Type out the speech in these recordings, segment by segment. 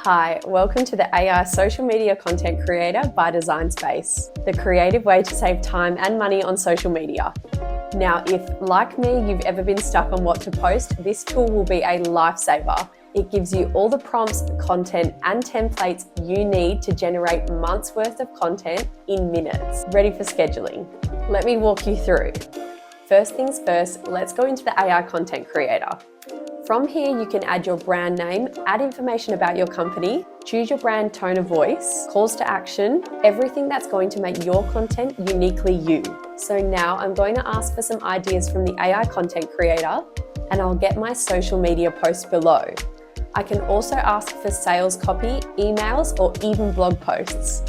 Hi, welcome to the AI Social Media Content Creator by Dzyn Space, the creative way to save time and money on social media. Now, if, like me, you've ever been stuck on what to post, this tool will be a lifesaver. It gives you all the prompts, content, and templates you need to generate months' worth of content in minutes, ready for scheduling. Let me walk you through. First things first, let's go into the AI Content Creator. From here, you can add your brand name, add information about your company, choose your brand tone of voice, calls to action, everything that's going to make your content uniquely you. So now I'm going to ask for some ideas from the AI content creator, and I'll get my social media post below. I can also ask for sales copy, emails, or even blog posts.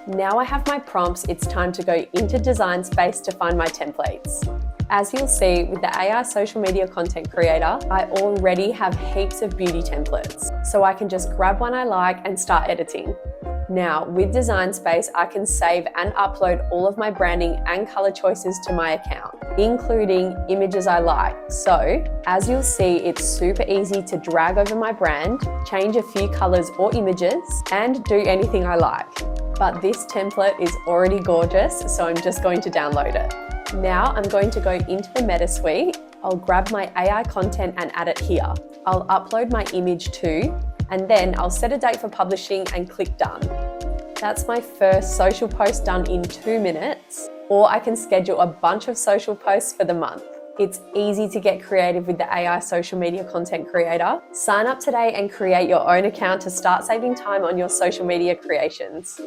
Now I have my prompts, it's time to go into Dzyn Space to find my templates. As you'll see with the AI social media content creator, I already have heaps of beauty templates, so I can just grab one I like and start editing. Now, with Dzyn Space, I can save and upload all of my branding and color choices to my account, including images I like. So, as you'll see, it's super easy to drag over my brand, change a few colors or images, and do anything I like. But this template is already gorgeous, so I'm just going to download it. Now I'm going to go into the Meta Suite. I'll grab my AI content and add it here. I'll upload my image too, and then I'll set a date for publishing and click done. That's my first social post done in 2 minutes, or I can schedule a bunch of social posts for the month. It's easy to get creative with the AI social media content creator. Sign up today and create your own account to start saving time on your social media creations.